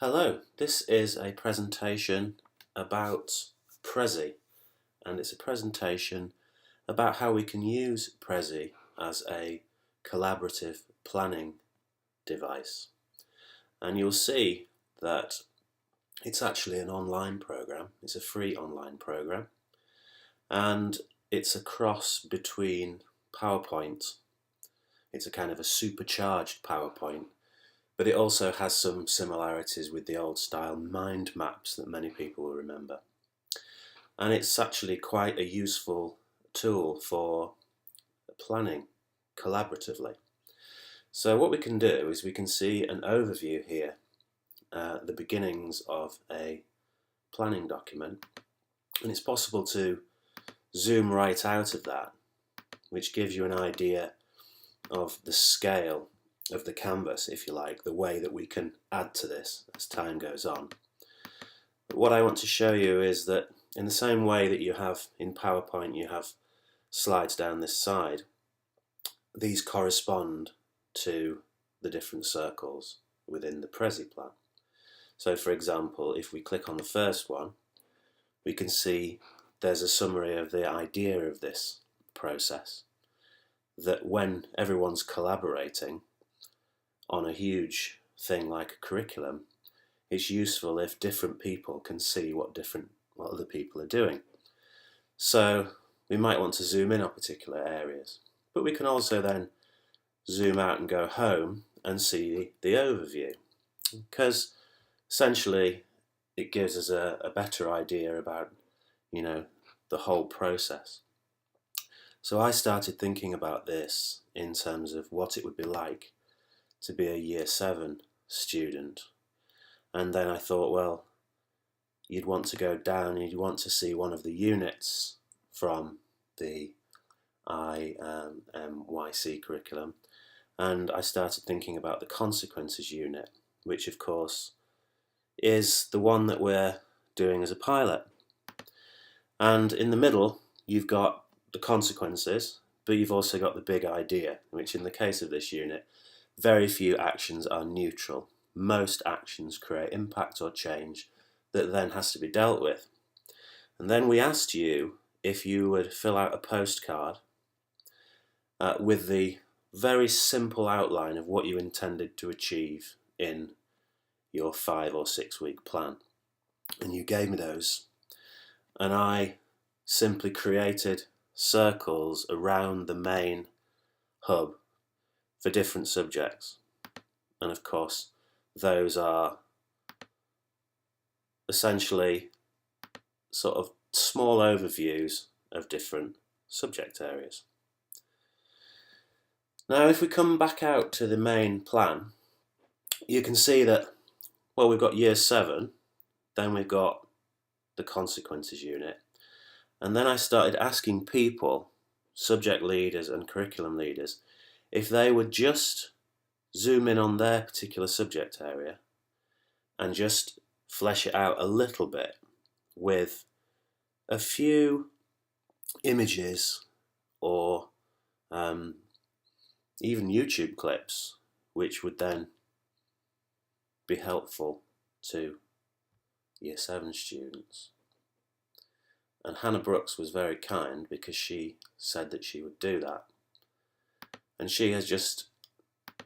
Hello, this is a presentation about Prezi, and it's a presentation about how we can use Prezi as a collaborative planning device. And you'll see that it's actually an online program. It's a free online program, and it's a cross between PowerPoint. It's a kind of a supercharged PowerPoint, but it also has some similarities with the old style mind maps that many people will remember. And it's actually quite a useful tool for planning collaboratively. So what we can do is we can see an overview here, the beginnings of a planning document, and it's possible to zoom right out of that, which gives you an idea of the scale of the canvas, if you like, the way that we can add to this as time goes on. But what I want to show you is that in the same way that you have in PowerPoint, you have slides down this side, these correspond to the different circles within the Prezi plan. So for example, if we click on the first one, we can see there's a summary of the idea of this process, that when everyone's collaborating on a huge thing like a curriculum, it's useful if different people can see what other people are doing. So we might want to zoom in on particular areas, but we can also then zoom out and go home and see the overview, because essentially it gives us a better idea about, the whole process. So I started thinking about this in terms of what it would be like to be a Year 7 student. And then I thought, well, you'd want to go down and you'd want to see one of the units from the IMYC curriculum. And I started thinking about the consequences unit, which of course is the one that we're doing as a pilot. And in the middle, you've got the consequences, but you've also got the big idea, which in the case of this unit, very few actions are neutral. Most actions create impact or change that then has to be dealt with. And then we asked you if you would fill out a postcard with the very simple outline of what you intended to achieve in your 5 or 6 week plan. And you gave me those. And I simply created circles around the main hub for different subjects. And of course, those are essentially sort of small overviews of different subject areas. Now, if we come back out to the main plan, you can see that, well, we've got Year 7, then we've got the consequences unit, and then I started asking people, subject leaders and curriculum leaders, if they would just zoom in on their particular subject area and just flesh it out a little bit with a few images or even YouTube clips, which would then be helpful to Year 7 students. And Hannah Brooks was very kind because she said that she would do that. And she has just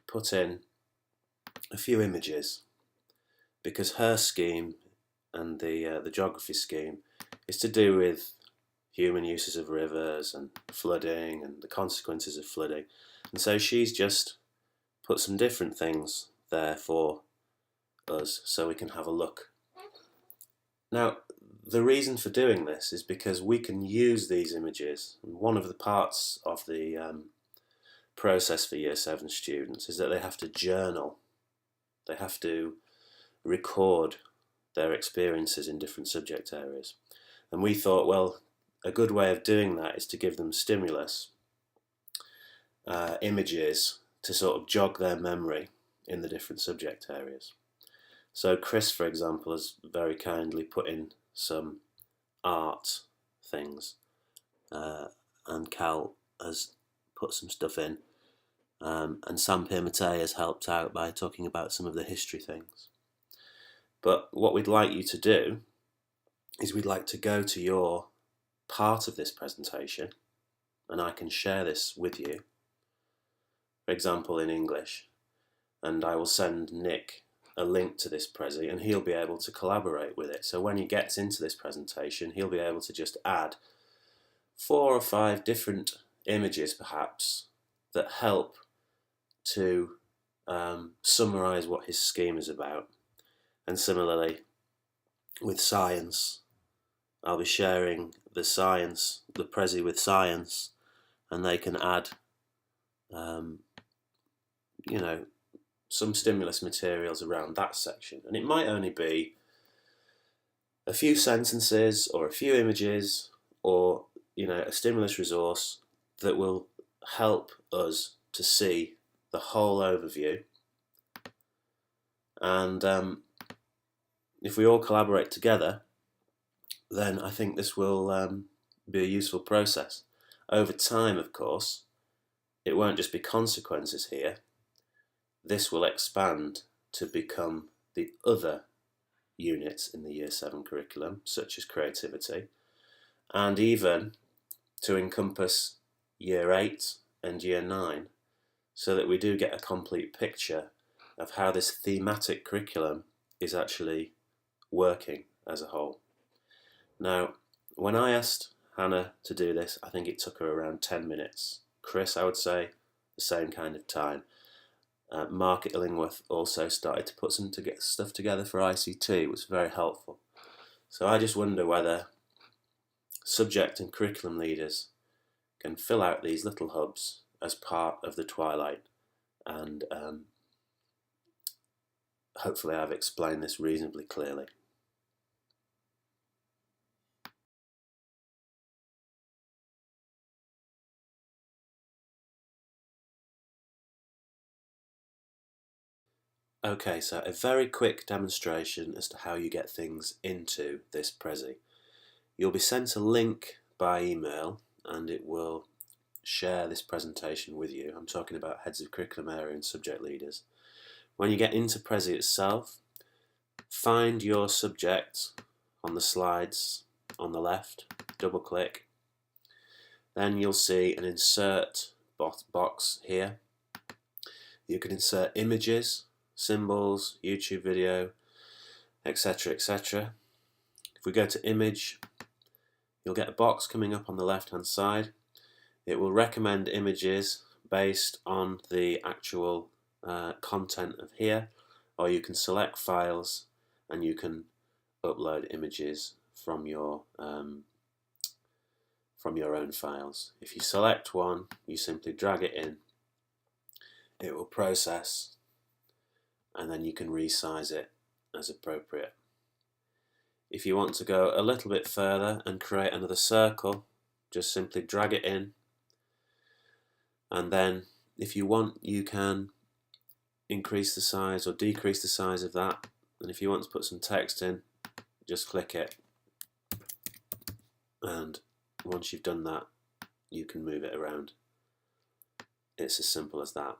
put in a few images because her scheme and the geography scheme is to do with human uses of rivers and flooding and the consequences of flooding. And so she's just put some different things there for us so we can have a look. Now, the reason for doing this is because we can use these images. And one of the parts of the process for Year 7 students is that they have to journal. They have to record their experiences in different subject areas. And we thought, well, a good way of doing that is to give them stimulus, images to sort of jog their memory in the different subject areas. So Chris, for example, has very kindly put in some art things, and Cal has put some stuff in, and Sam Pierre has helped out by talking about some of the history things. But what we'd like you to do is we'd like to go to your part of this presentation, and I can share this with you, for example in English, and I will send Nick a link to this Prezi and he'll be able to collaborate with it. So when he gets into this presentation, he'll be able to just add 4 or 5 different images perhaps that help to summarize what his scheme is about. And similarly with science, I'll be sharing the Prezi with science, and they can add some stimulus materials around that section. And it might only be a few sentences or a few images or a stimulus resource that will help us to see the whole overview. And if we all collaborate together, then I think this will be a useful process. Over time, of course, it won't just be consequences here. This will expand to become the other units in the Year 7 curriculum, such as creativity, and even to encompass Year 8 and Year 9, so that we do get a complete picture of how this thematic curriculum is actually working as a whole. Now, when I asked Hannah to do this, I think it took her around 10 minutes. Chris, I would say, the same kind of time. Mark at Illingworth also started to put some stuff together for ICT. It was very helpful. So I just wonder whether subject and curriculum leaders can fill out these little hubs as part of the Twilight, and hopefully I've explained this reasonably clearly. Okay, so a very quick demonstration as to how you get things into this Prezi. You'll be sent a link by email and it will share this presentation with you. I'm talking about heads of curriculum area and subject leaders. When you get into Prezi itself, find your subject on the slides on the left, double click, then you'll see an insert box here. You can insert images, symbols, YouTube video, etc, etc. If we go to image, you'll get a box coming up on the left hand side. It will recommend images based on the actual content of here, or you can select files and you can upload images from your own files. If you select one, you simply drag it in, it will process, and then you can resize it as appropriate. If you want to go a little bit further and create another circle, just simply drag it in, and then if you want you can increase the size or decrease the size of that, and if you want to put some text in, just click it, and once you've done that you can move it around. It's as simple as that.